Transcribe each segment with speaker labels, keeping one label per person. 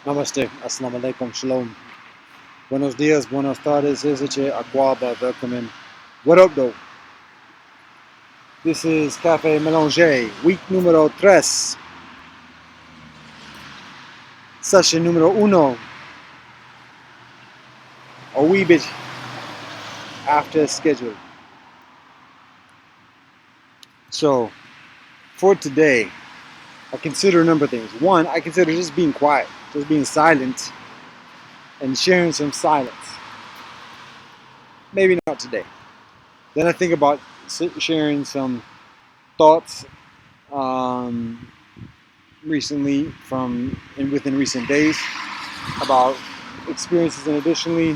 Speaker 1: Namaste, assalamu alaikum, shalom. Buenos dias, buenas tardes, Isiche, Aquaba, welcome. What up, though? This is Cafe Melange, week numero 3, session numero uno, a wee bit after schedule. So, for today, I consider a number of things. One, I consider just being quiet, just being silent, and sharing some silence. Maybe not today. Then I think about sharing some thoughts recently within recent days about experiences and additionally,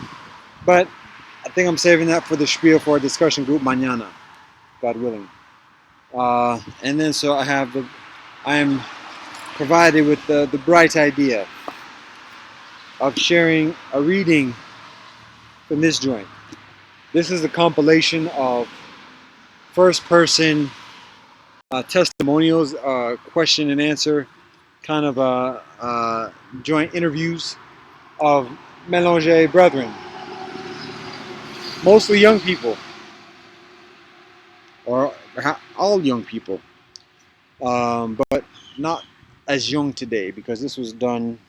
Speaker 1: but I think I'm saving that for the spiel for our discussion group mañana, God willing. And then so I am provided with the bright idea of sharing a reading from this joint. This is a compilation of first-person testimonials, question and answer, kind of joint interviews of Mélanger brethren, mostly young people, or all young people, but not as young today because this was done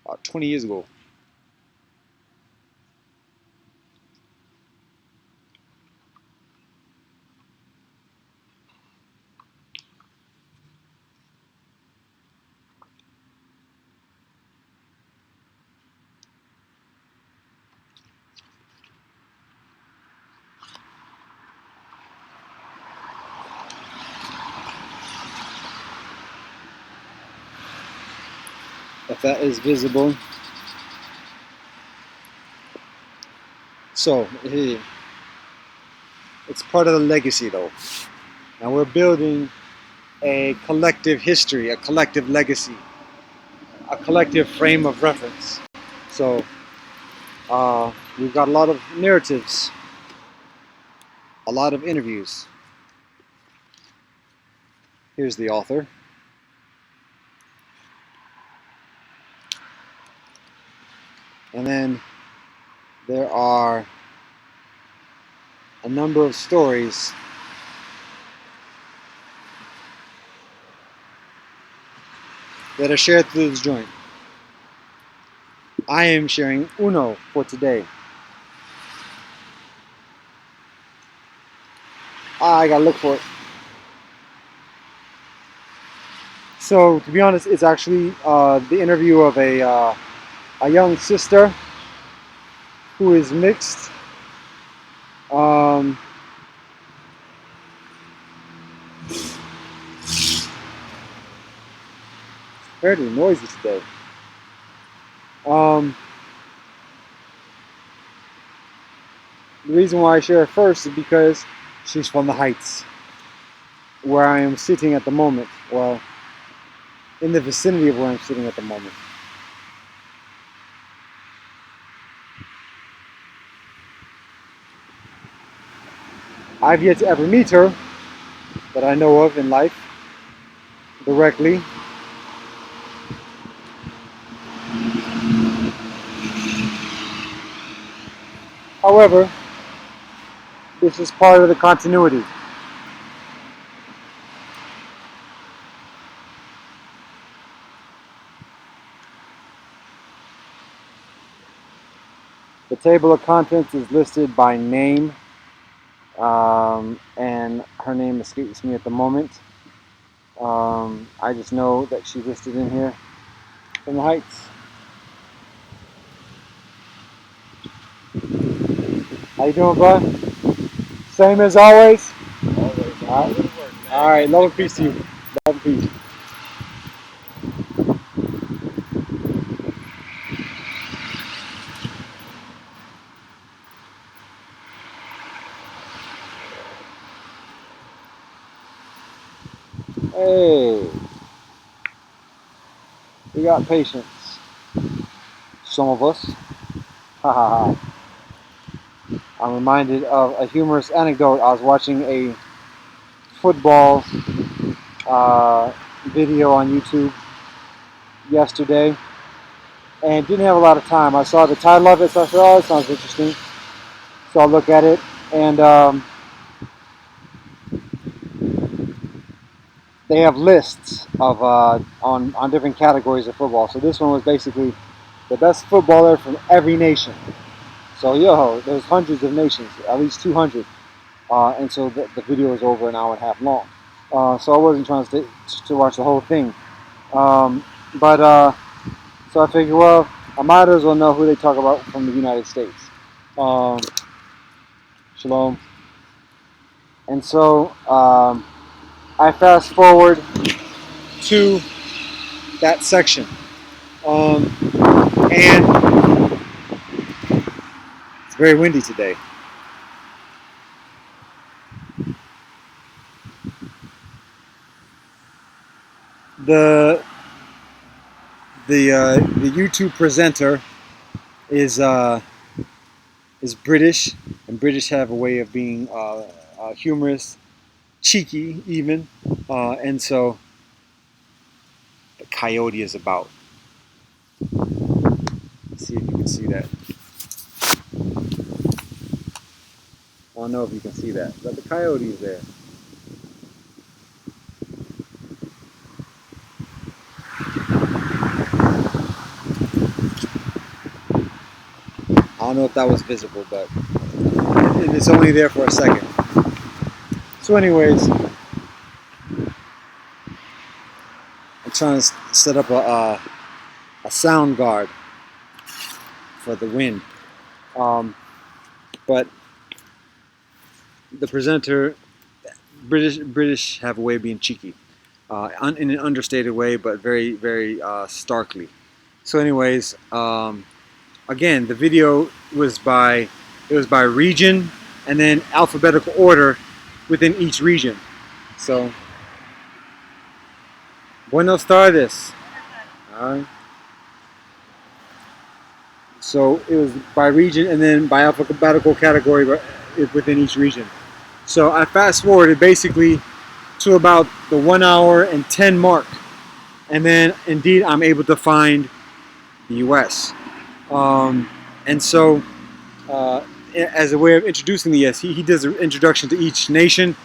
Speaker 1: about 20 years ago. If that is visible. So, it's part of the legacy though. Now we're building a collective history, a collective legacy, a collective frame of reference. So, we've got a lot of narratives, a lot of interviews. Here's the author. And then there are a number of stories that are shared through this joint. I am sharing uno for today. I gotta look for it. So, to be honest, it's actually the interview of a young sister who is mixed. Fairly noisy today. The reason why I share it first is because she's from the Heights, where I am sitting at the moment. Well, in the vicinity of where I'm sitting at the moment. I've yet to ever meet her that I know of in life directly. However, this is part of the continuity. The table of contents is listed by name, and her name escapes me at the moment. I just know that she's listed in here from the Heights. How you doing, bud? Same as always?
Speaker 2: Always.
Speaker 1: All right, love and peace to you. Love and peace. Hey, we got patience. Some of us. Ha ha ha. I'm reminded of a humorous anecdote. I was watching a football video on YouTube yesterday and didn't have a lot of time. I saw the title of it, so I said, oh, it sounds interesting. So I'll look at it, and they have lists of on different categories of football. So this one was basically the best footballer from every nation. So there's hundreds of nations, at least 200, and so the video is over an hour and a half long. So I wasn't trying to watch the whole thing, but so I figured, well, I might as well know who they talk about from the United States. Shalom. And so I fast forward to that section, and it's very windy today. The YouTube presenter is British, and British have a way of being humorous, cheeky even, and so the coyote is about. Let's see if you can see that. I don't know if you can see that, but the coyote is there. I don't know if that was visible, but it's only there for a second. So anyways, I'm trying to set up a sound guard for the wind. But the presenter, British have a way of being cheeky, in an understated way, but very, very starkly. So anyways, again, the video was by region and then alphabetical order within each region. So, buenos tardes. So it was by region and then by alphabetical category within each region. So I fast forwarded basically to about the 1 hour and 10 mark, and then indeed I'm able to find the U.S. And so as a way of introducing the U.S., he does an introduction to each nation,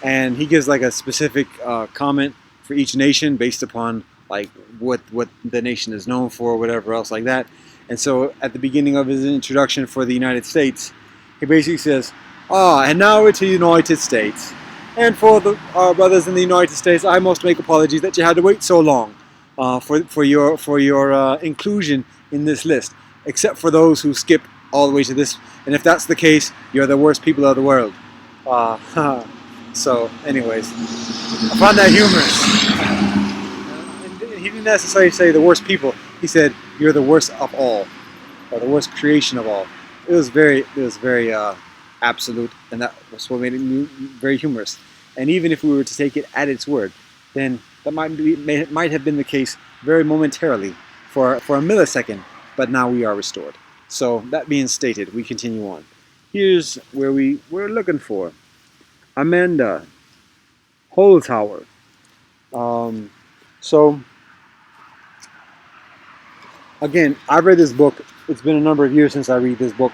Speaker 1: and he gives like a specific comment for each nation based upon like what the nation is known for, or whatever else like that. And so at the beginning of his introduction for the United States, he basically says, and now we're to the United States. And for our brothers in the United States, I must make apologies that you had to wait so long for your inclusion in this list, except for those who skip all the way to this. And if that's the case, you're the worst people of the world. So anyways, I found that humorous. And he didn't necessarily say the worst people. He said, you're the worst of all, or the worst creation of all. It was very absolute, and that was what made it very humorous. And even if we were to take it at its word, then that might have been the case very momentarily for a millisecond, but now we are restored. So that being stated, we continue on. Here's where we're looking for Amanda Holzhauer. So again, I've read this book. It's been a number of years since I read this book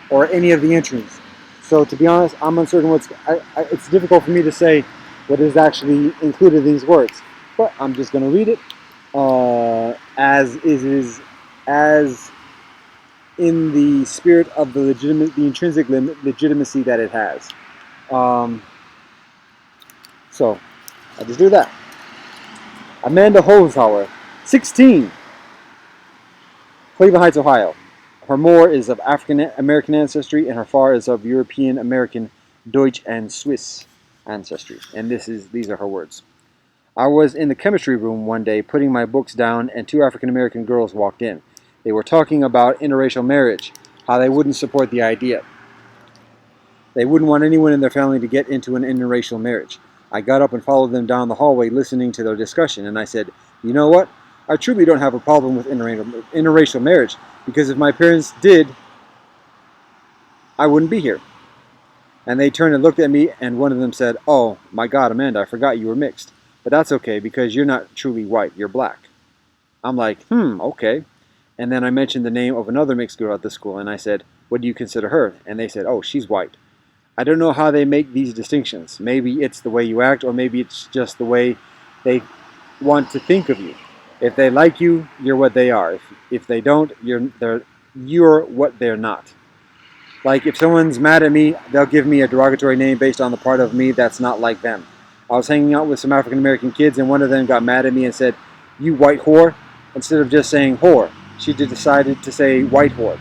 Speaker 1: or any of the entries. So to be honest, I'm uncertain it's difficult for me to say what is actually included in these words. But I'm just going to read it as in the spirit of the intrinsic legitimacy that it has. So I'll just do that. Amanda Holzhauer, 16. Cleveland Heights, Ohio. Her Moor is of African American ancestry, and her Far is of European American, Deutsch, and Swiss ancestry. And these are her words. I was in the chemistry room one day putting my books down, and two African American girls walked in. They were talking about interracial marriage, how they wouldn't support the idea. They wouldn't want anyone in their family to get into an interracial marriage. I got up and followed them down the hallway listening to their discussion, and I said, you know what? I truly don't have a problem with interracial marriage, because if my parents did, I wouldn't be here. And they turned and looked at me, and one of them said, oh, my God, Amanda, I forgot you were mixed. but that's okay because you're not truly white, you're black. I'm like, okay. And then I mentioned the name of another mixed girl at the school, and I said, what do you consider her? And they said, oh, she's white. I don't know how they make these distinctions. Maybe it's the way you act, or maybe it's just the way they want to think of you. If they like you, you're what they are. If they don't, you're what they're not. Like if someone's mad at me, they'll give me a derogatory name based on the part of me that's not like them. I was hanging out with some African American kids, and one of them got mad at me and said, "You white whore," instead of just saying whore. She decided to say white whore.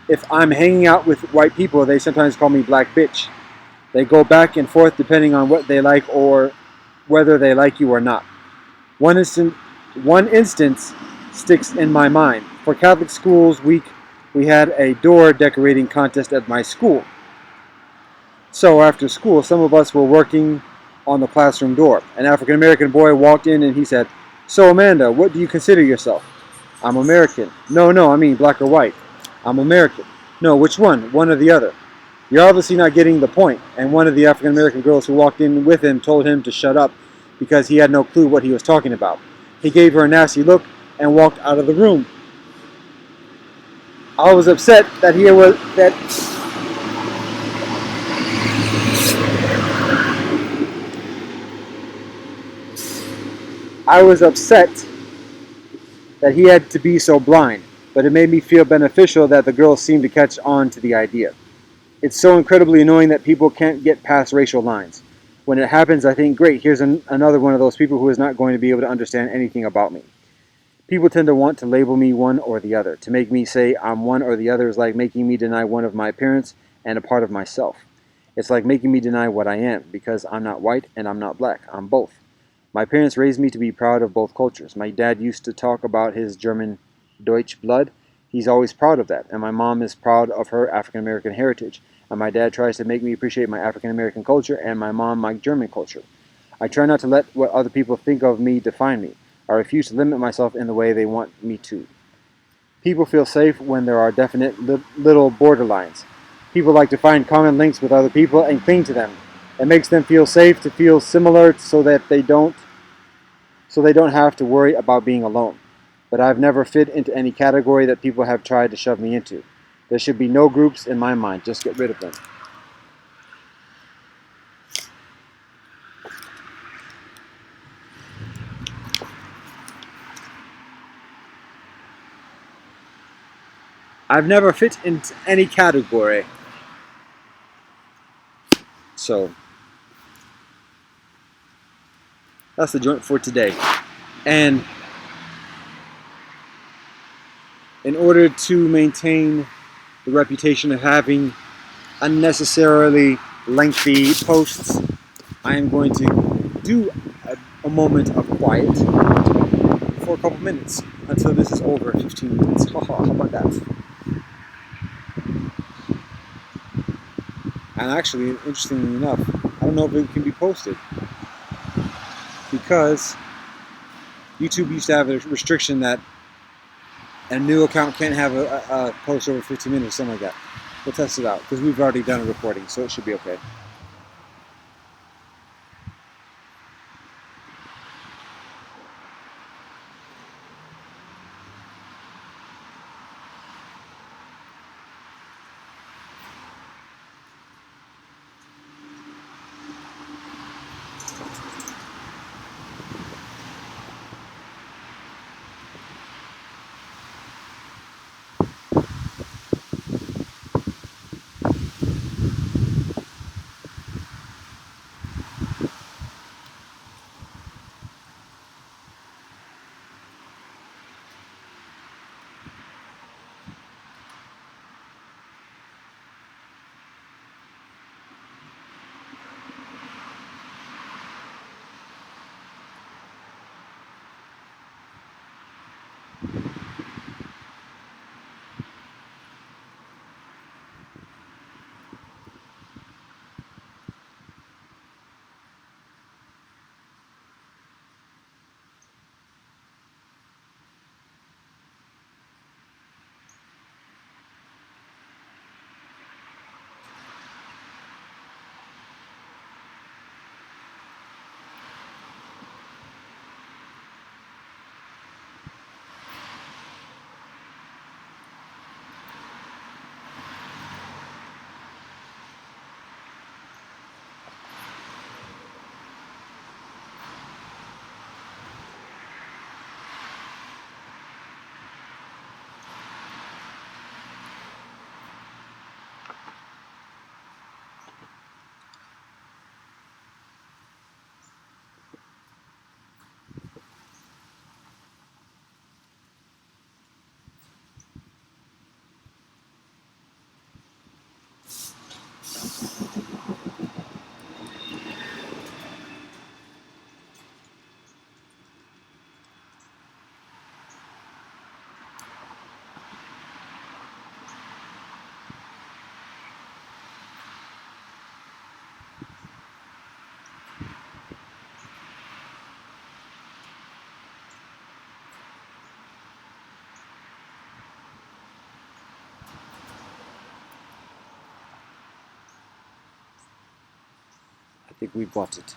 Speaker 1: If I'm hanging out with white people, they sometimes call me black bitch. They go back and forth depending on what they like or whether they like you or not. One instant, one instance sticks in my mind. For Catholic Schools Week, we had a door decorating contest at my school. So after school, some of us were working on the classroom door. An African American boy walked in and he said, "So Amanda, what do you consider yourself?" "I'm American." No, I mean black or white." "I'm American." "No, which one? One or the other?" "You're obviously not getting the point." And one of the African American girls who walked in with him told him to shut up because he had no clue what he was talking about. He gave her a nasty look and walked out of the room. I was upset that I was upset that he had to be so blind, but it made me feel beneficial that the girls seemed to catch on to the idea. It's so incredibly annoying that people can't get past racial lines. When it happens, I think, great, here's another one of those people who is not going to be able to understand anything about me. People tend to want to label me one or the other. To make me say I'm one or the other is like making me deny one of my parents and a part of myself. It's like making me deny what I am, because I'm not white and I'm not black. I'm both. My parents raised me to be proud of both cultures. My dad used to talk about his German Deutsch blood. He's always proud of that. And my mom is proud of her African American heritage. And my dad tries to make me appreciate my African American culture, and my mom my German culture. I try not to let what other people think of me define me. I refuse to limit myself in the way they want me to. People feel safe when there are definite little borderlines. People like to find common links with other people and cling to them. It makes them feel safe to feel similar so they don't have to worry about being alone. But I've never fit into any category that people have tried to shove me into. There should be no groups in my mind. Just get rid of them. I've never fit into any category. So that's the joint for today. And in order to maintain the reputation of having unnecessarily lengthy posts, I am going to do a moment of quiet for a couple minutes until this is over. 15 minutes. How about that? And actually, interestingly enough, I don't know if it can be posted because YouTube used to have a restriction that a new account can't have a post over 15 minutes or something like that. We'll test it out because we've already done a recording, so it should be okay. I think we bought it.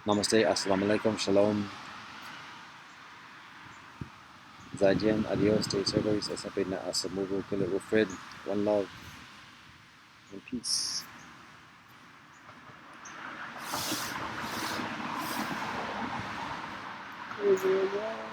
Speaker 1: Namaste, assalamu alaikum, shalom. Zaijian, adios, stay safe, asapina, asamugu, kill it with Fred. One love and peace.
Speaker 2: Is it